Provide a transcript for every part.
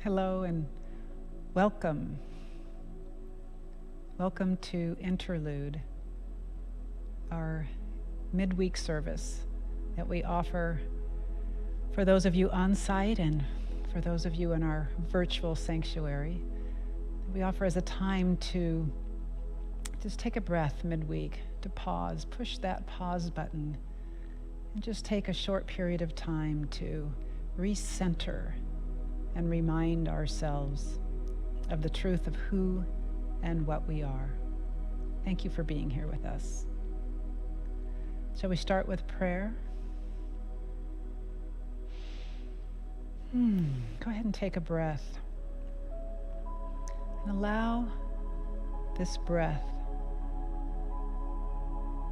Hello and welcome. Welcome to Interlude, our midweek service that we offer for those of you on site and for those of you in our virtual sanctuary. We offer as a time to just take a breath midweek, to pause, push that pause button, and just take a short period of time to recenter and remind ourselves of the truth of who and what we are. Thank you for being here with us. Shall we start with prayer? Go ahead and take a breath. And allow this breath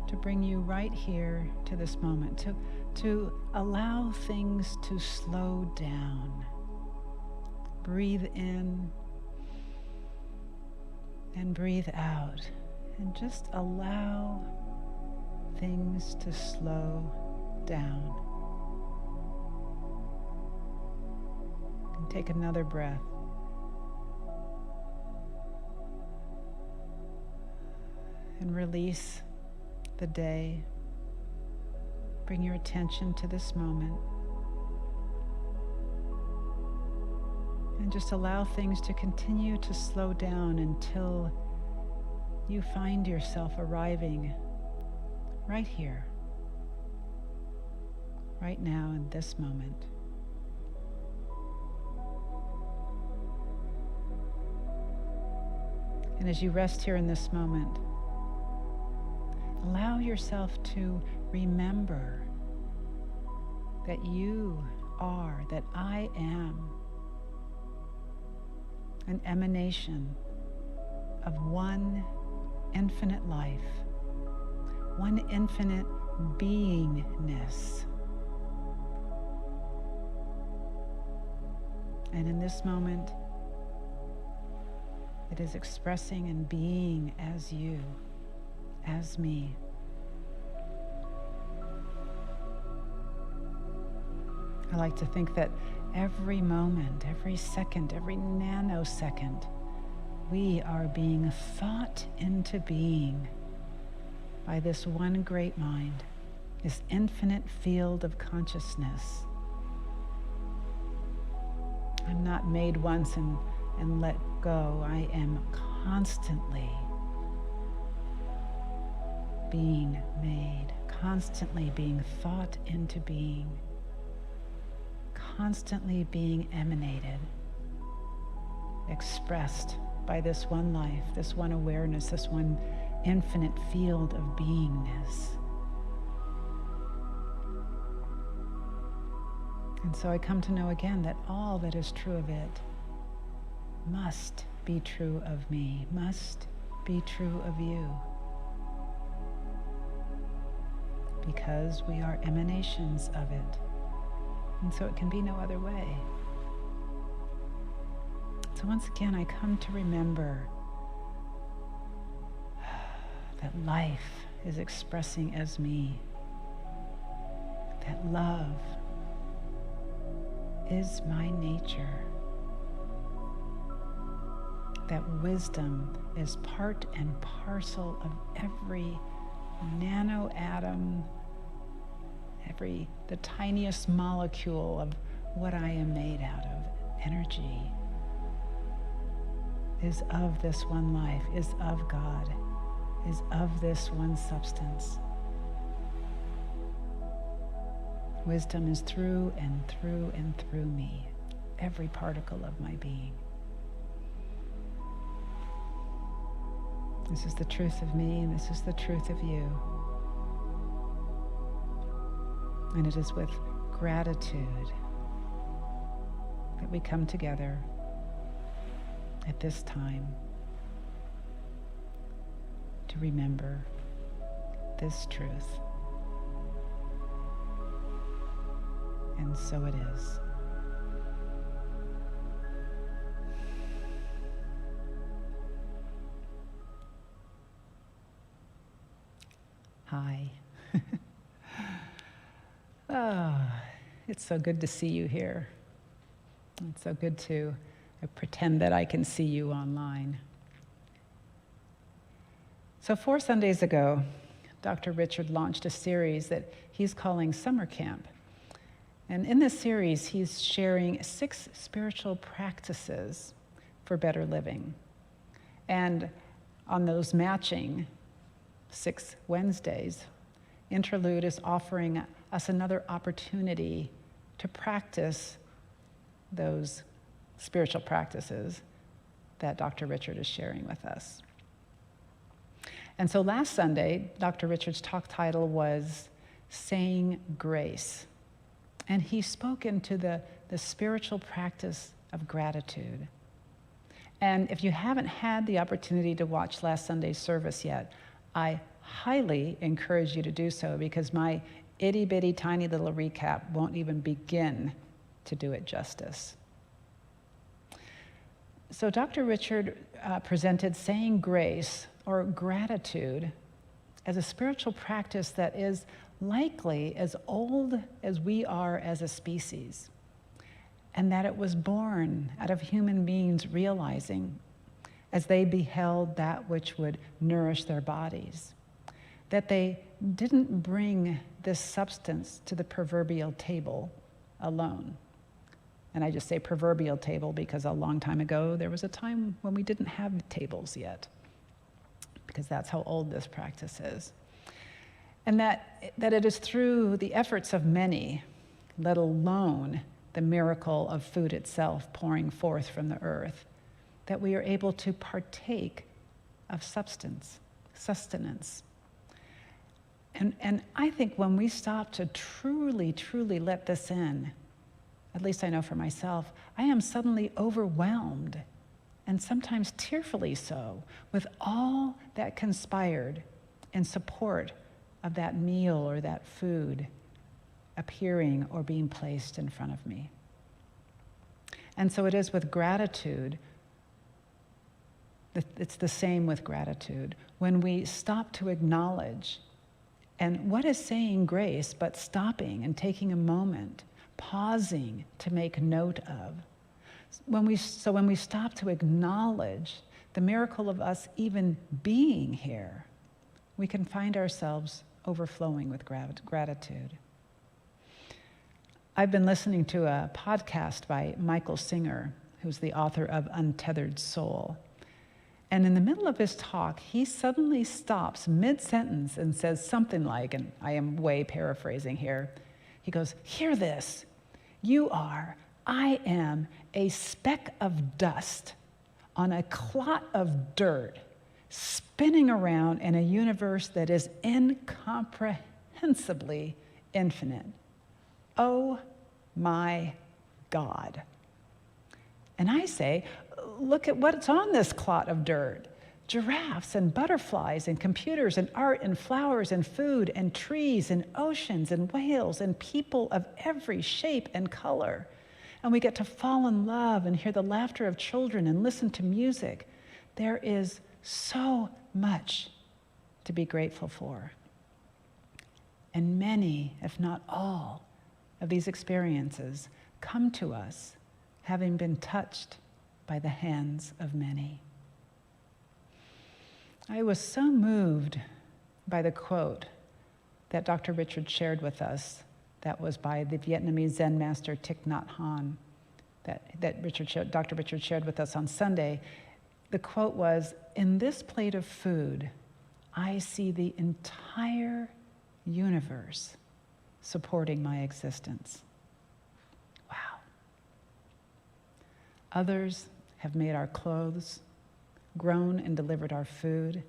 to bring you right here to this moment, to allow things to slow down. Breathe in and breathe out, and just allow things to slow down. And take another breath. And release the day. Bring your attention to this moment. And just allow things to continue to slow down until you find yourself arriving right here, right now in this moment. And as you rest here in this moment, allow yourself to remember that you are, that I am, an emanation of one infinite life, one infinite beingness. And in this moment, it is expressing and being as you, as me. I like to think that every moment, every second, every nanosecond, we are being thought into being by this one great mind, this infinite field of consciousness. I'm not made once and let go. I am constantly being made, constantly being thought into being, constantly being emanated, expressed by this one life, this one awareness, this one infinite field of beingness. And so I come to know again that all that is true of it must be true of me, must be true of you, because we are emanations of it. And so it can be no other way. So once again, I come to remember that life is expressing as me, that love is my nature, that wisdom is part and parcel of every nano atom, the tiniest molecule of what I am made out of. Energy is of this one life, is of God, is of this one substance. Wisdom is through and through and through me, every particle of my being. This is the truth of me, and this is the truth of you. And it is with gratitude that we come together at this time to remember this truth. And so it is. Hi. Oh, it's so good to see you here. It's so good to I pretend that I can see you online. So 4 Sundays ago, Dr. Richard launched a series that he's calling Summer Camp. And in this series, he's sharing 6 spiritual practices for better living. And on those matching 6 Wednesdays, Interlude is offering us another opportunity to practice those spiritual practices that Dr. Richard is sharing with us. And so last Sunday, Dr. Richard's talk title was Saying Grace. And he spoke into the spiritual practice of gratitude. And if you haven't had the opportunity to watch last Sunday's service yet, I highly encourage you to do so, because my itty-bitty tiny little recap won't even begin to do it justice. So Dr. Richard presented saying grace, or gratitude, as a spiritual practice that is likely as old as we are as a species, and that it was born out of human beings realizing, as they beheld that which would nourish their bodies, that they didn't bring this substance to the proverbial table alone. And I just say proverbial table because a long time ago there was a time when we didn't have tables yet, because that's how old this practice is. And that it is through the efforts of many, let alone the miracle of food itself pouring forth from the earth, that we are able to partake of sustenance. And I think when we stop to truly, truly let this in, at least I know for myself, I am suddenly overwhelmed, and sometimes tearfully so, with all that conspired in support of that meal or that food appearing or being placed in front of me. And so it is with gratitude. It's the same with gratitude. When we stop to acknowledge, and what is saying grace but stopping and taking a moment, pausing to make note of. When we stop to acknowledge the miracle of us even being here, we can find ourselves overflowing with gratitude. I've been listening to a podcast by Michael Singer, who's the author of Untethered Soul. And in the middle of his talk, he suddenly stops mid-sentence and says something like, and I am way paraphrasing here, he goes, "Hear this, I am a speck of dust on a clot of dirt spinning around in a universe that is incomprehensibly infinite. Oh my God." And I say, look at what's on this clot of dirt. Giraffes and butterflies and computers and art and flowers and food and trees and oceans and whales and people of every shape and color. And we get to fall in love and hear the laughter of children and listen to music. There is so much to be grateful for. And many, if not all, of these experiences come to us having been touched by the hands of many. I was so moved by the quote that Dr. Richard shared with us, that was by the Vietnamese Zen master Thich Nhat Hanh, that Dr. Richard shared with us on Sunday. The quote was, "In this plate of food, I see the entire universe supporting my existence." Wow. Others have made our clothes, grown and delivered our food,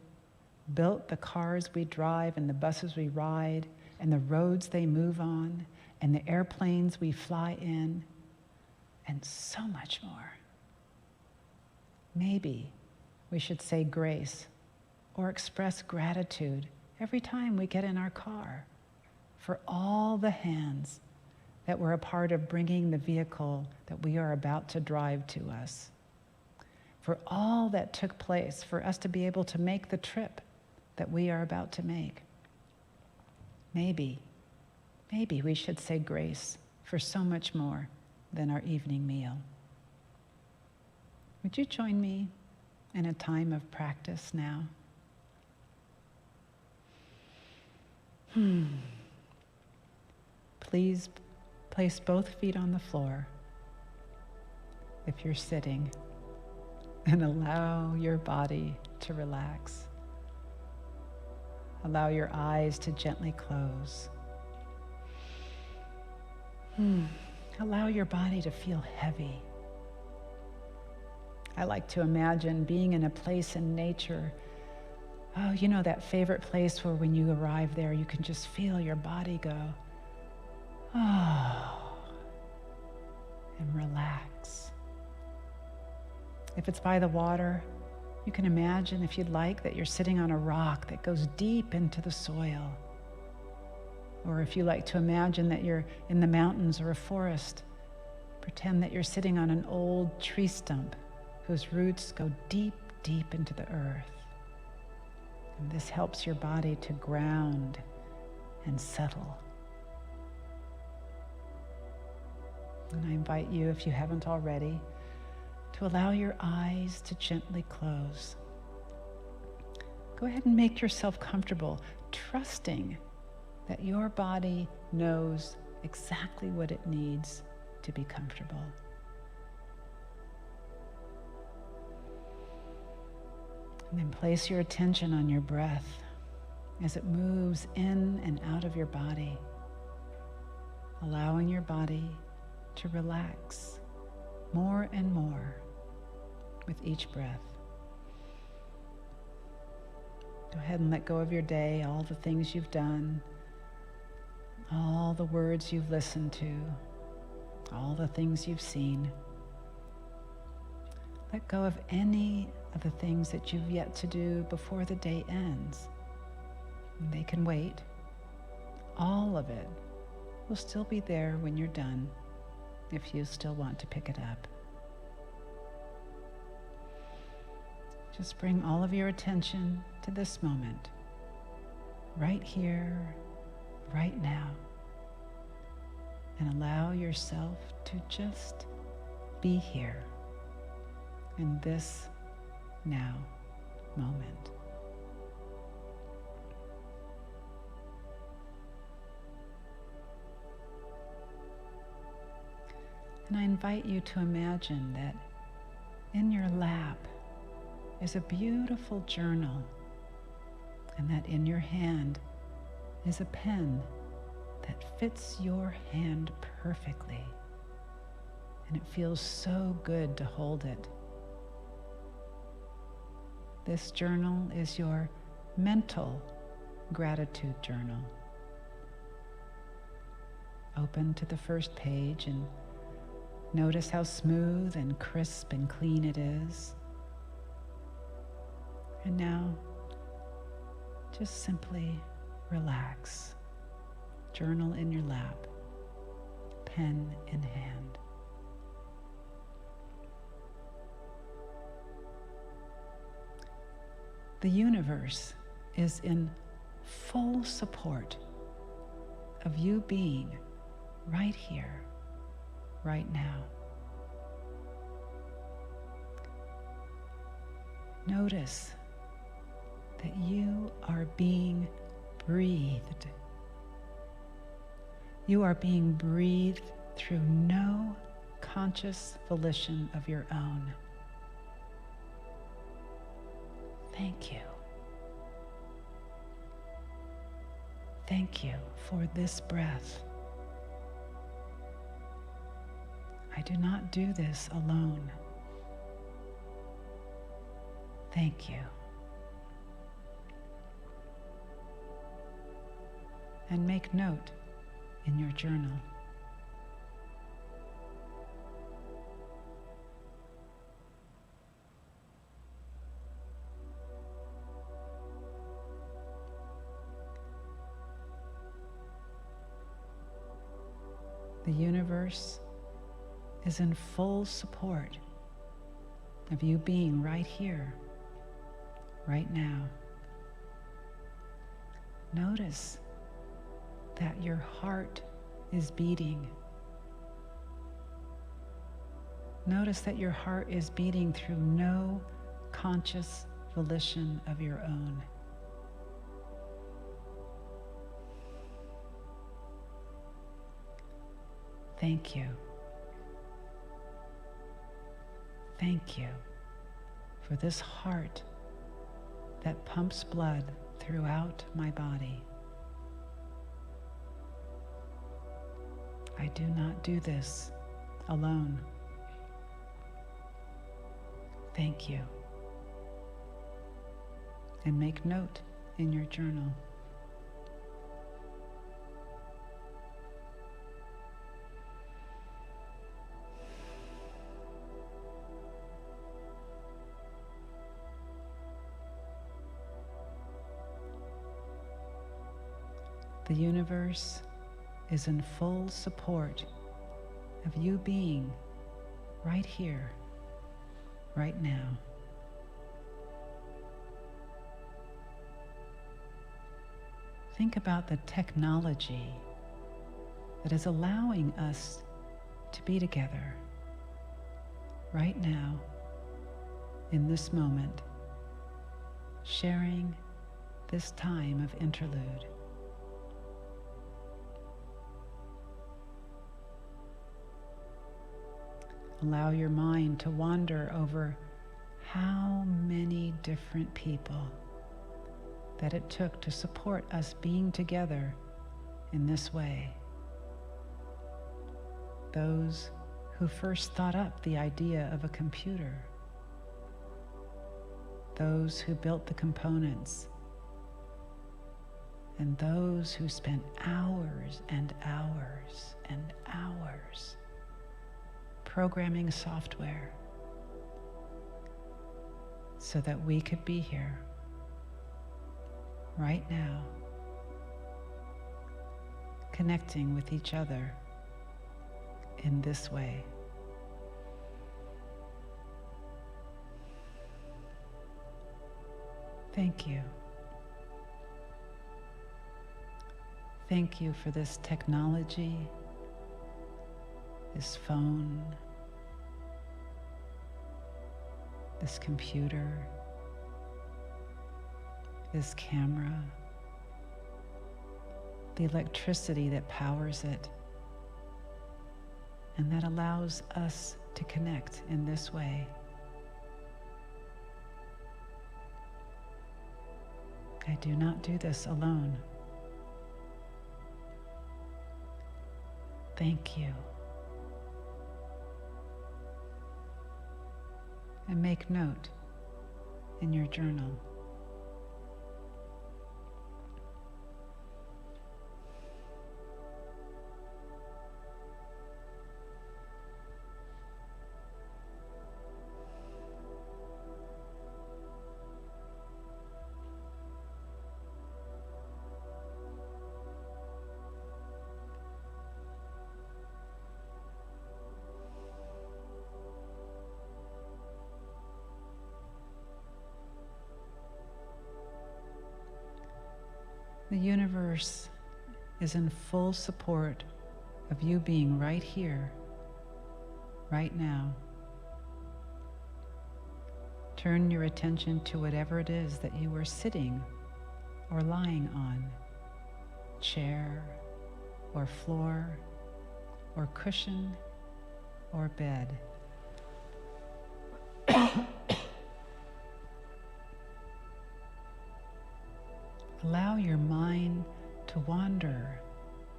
built the cars we drive and the buses we ride, and the roads they move on, and the airplanes we fly in, and so much more. Maybe we should say grace or express gratitude every time we get in our car for all the hands that were a part of bringing the vehicle that we are about to drive to us, for all that took place for us to be able to make the trip that we are about to make. Maybe we should say grace for so much more than our evening meal. Would you join me in a time of practice now? Please place both feet on the floor if you're sitting, and allow your body to relax. Allow your eyes to gently close. Allow your body to feel heavy. I like to imagine being in a place in nature. Oh, you know, that favorite place where when you arrive there, you can just feel your body go, oh, and relax. If it's by the water, you can imagine, if you'd like, that you're sitting on a rock that goes deep into the soil. Or if you like to imagine that you're in the mountains or a forest, pretend that you're sitting on an old tree stump whose roots go deep, deep into the earth. And this helps your body to ground and settle. And I invite you, if you haven't already, to allow your eyes to gently close. Go ahead and make yourself comfortable, trusting that your body knows exactly what it needs to be comfortable. And then place your attention on your breath as it moves in and out of your body, allowing your body to relax more and more with each breath. Go ahead and let go of your day, all the things you've done, all the words you've listened to, all the things you've seen. Let go of any of the things that you've yet to do before the day ends. They can wait. All of it will still be there when you're done, if you still want to pick it up. Just bring all of your attention to this moment, right here, right now, and allow yourself to just be here in this now moment. And I invite you to imagine that in your lap is a beautiful journal, and that in your hand is a pen that fits your hand perfectly. And it feels so good to hold it. This journal is your mental gratitude journal. Open to the first page and notice how smooth and crisp and clean it is. And now, just simply relax. Journal in your lap, pen in hand. The universe is in full support of you being right here, right now. Notice that you are being breathed. You are being breathed through no conscious volition of your own. Thank you. Thank you for this breath. I do not do this alone. Thank you. And make note in your journal. The universe is in full support of you being right here, right now. Notice that your heart is beating. Notice that your heart is beating through no conscious volition of your own. Thank you. Thank you for this heart that pumps blood throughout my body. I do not do this alone. Thank you. And make note in your journal. The universe is in full support of you being right here, right now. Think about the technology that is allowing us to be together right now, in this moment, sharing this time of interlude. Allow your mind to wander over how many different people that it took to support us being together in this way. Those who first thought up the idea of a computer. Those who built the components. And those who spent hours and hours and hours programming software so that we could be here right now, connecting with each other in this way. Thank you. Thank you for this technology, this phone, this computer, this camera, the electricity that powers it, and that allows us to connect in this way. I do not do this alone. Thank you. And make note in your journal. The universe is in full support of you being right here, right now. Turn your attention to whatever it is that you are sitting or lying on, chair or floor or cushion or bed. Allow your mind to wander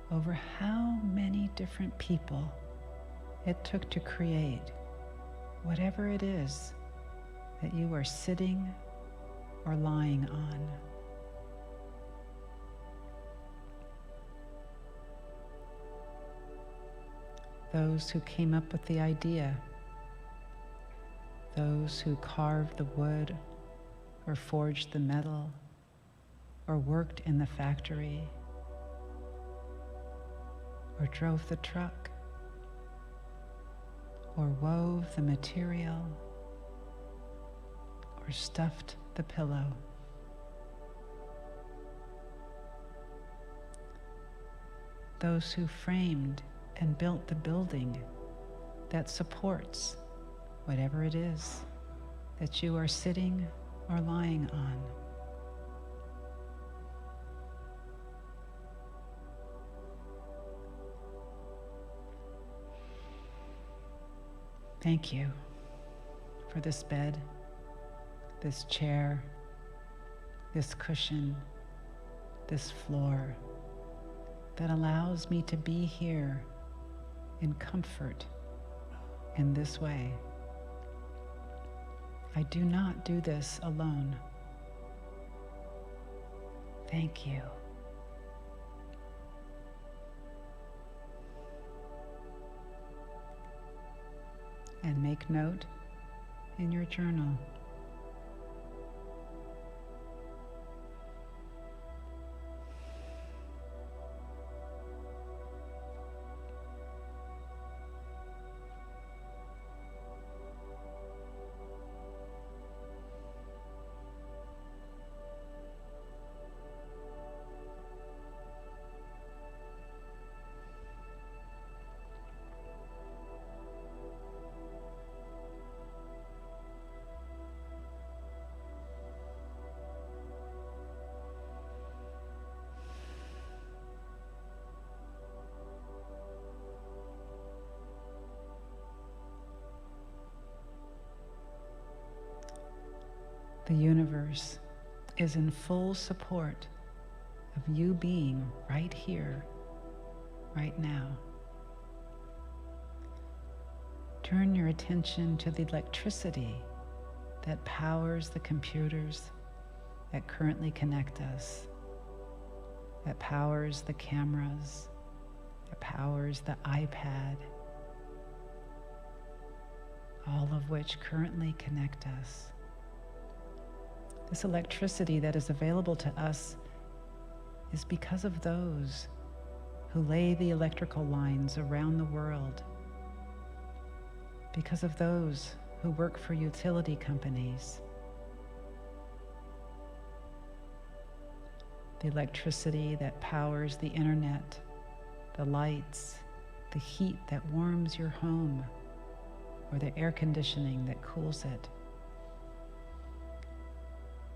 over how many different people it took to create whatever it is that you are sitting or lying on. Those who came up with the idea, those who carved the wood or forged the metal, or worked in the factory, or drove the truck, or wove the material, or stuffed the pillow. Those who framed and built the building that supports whatever it is that you are sitting or lying on. Thank you for this bed, this chair, this cushion, this floor that allows me to be here in comfort in this way. I do not do this alone. Thank you. And make note in your journal. The universe is in full support of you being right here, right now. Turn your attention to the electricity that powers the computers that currently connect us, that powers the cameras, that powers the iPad, all of which currently connect us. This electricity that is available to us is because of those who lay the electrical lines around the world, because of those who work for utility companies. The electricity that powers the internet, the lights, the heat that warms your home, or the air conditioning that cools it.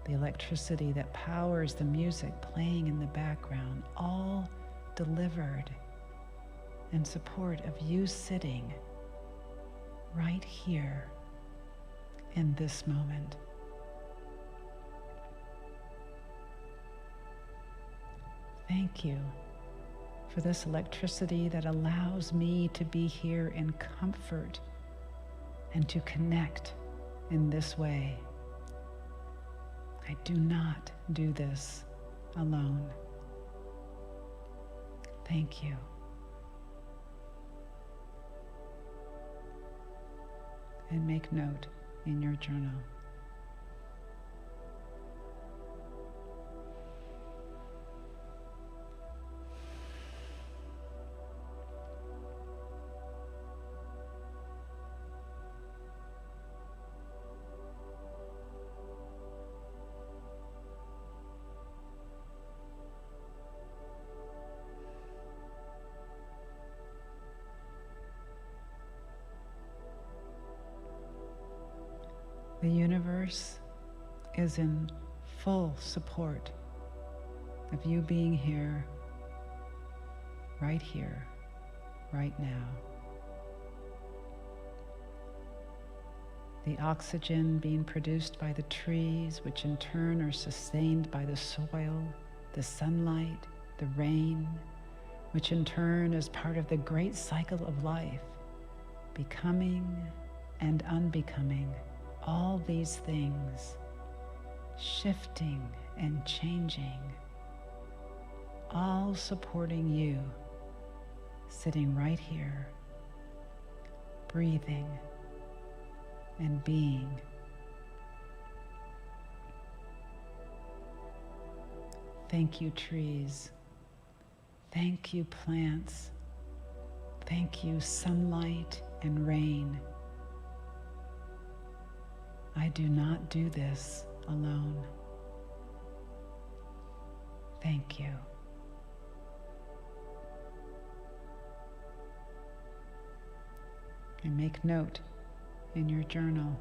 The electricity that powers the music playing in the background, all delivered in support of you sitting right here in this moment. Thank you for this electricity that allows me to be here in comfort and to connect in this way. I do not do this alone. Thank you. And make note in your journal. The universe is in full support of you being here, right now. The oxygen being produced by the trees, which in turn are sustained by the soil, the sunlight, the rain, which in turn is part of the great cycle of life, becoming and unbecoming. All these things shifting and changing, all supporting you, sitting right here, breathing and being. Thank you, trees. Thank you, plants. Thank you, sunlight and rain. I do not do this alone. Thank you. And make note in your journal.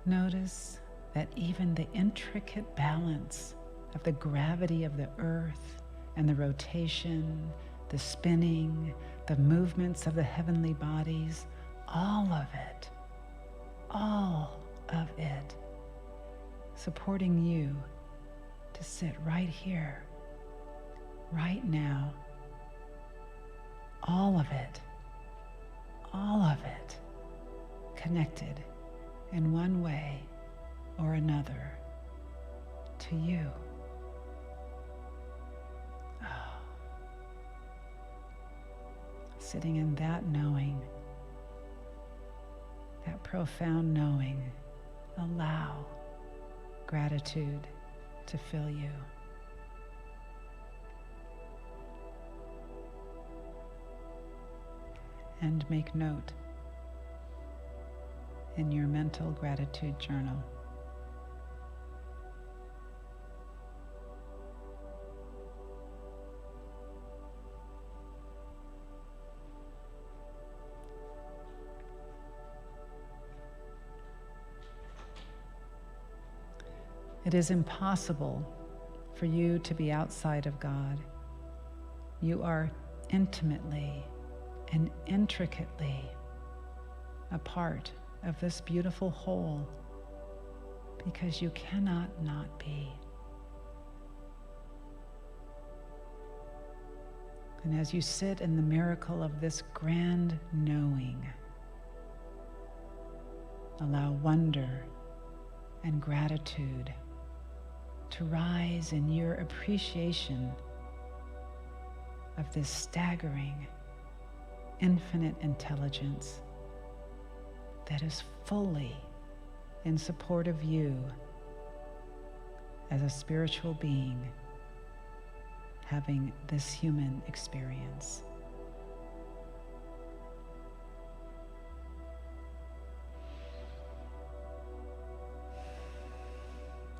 Notice that even the intricate balance of the gravity of the earth and the rotation, the spinning, the movements of the heavenly bodies, all of it, supporting you to sit right here, right now. All of it, connected in one way or another to you. Oh. Sitting in that knowing, that profound knowing, allow gratitude to fill you. And make note in your mental gratitude journal. It is impossible for you to be outside of God. You are intimately and intricately a part of this beautiful whole, because you cannot not be. And as you sit in the miracle of this grand knowing, allow wonder and gratitude to rise in your appreciation of this staggering, infinite intelligence that is fully in support of you as a spiritual being having this human experience.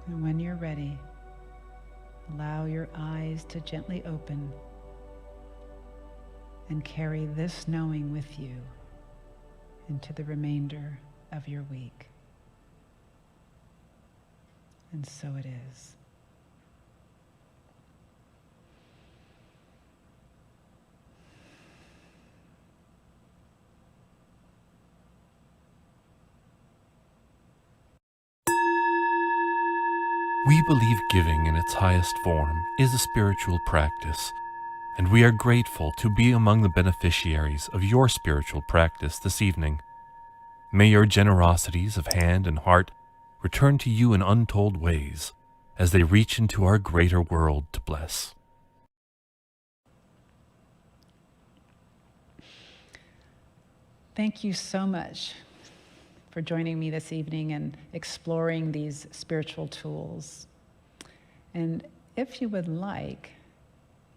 And when you're ready, allow your eyes to gently open and carry this knowing with you into the remainder of your week. And so it is. We believe giving in its highest form is a spiritual practice, and we are grateful to be among the beneficiaries of your spiritual practice this evening. May your generosities of hand and heart return to you in untold ways as they reach into our greater world to bless. Thank you so much for joining me this evening and exploring these spiritual tools. And if you would like,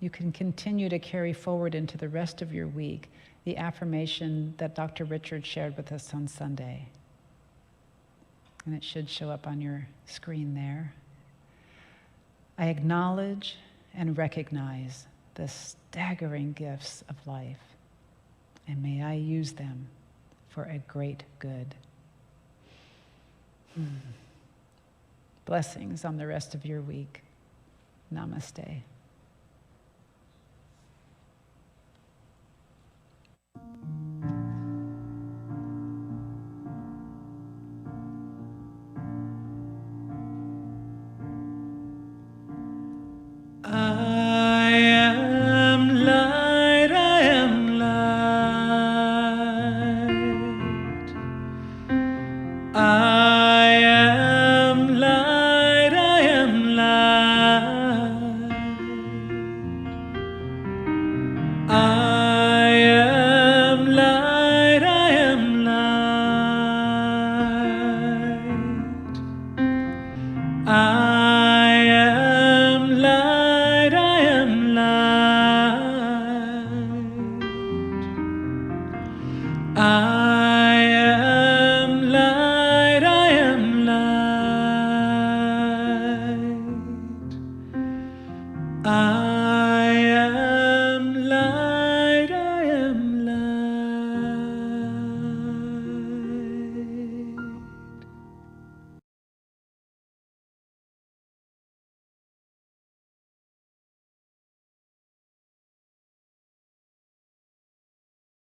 you can continue to carry forward into the rest of your week the affirmation that Dr. Richard shared with us on Sunday. And it should show up on your screen there. I acknowledge and recognize the staggering gifts of life, and may I use them for a great good. Blessings on the rest of your week. Namaste. I am light, I am light. I am light, I am light. I am light, I am light. I am light, I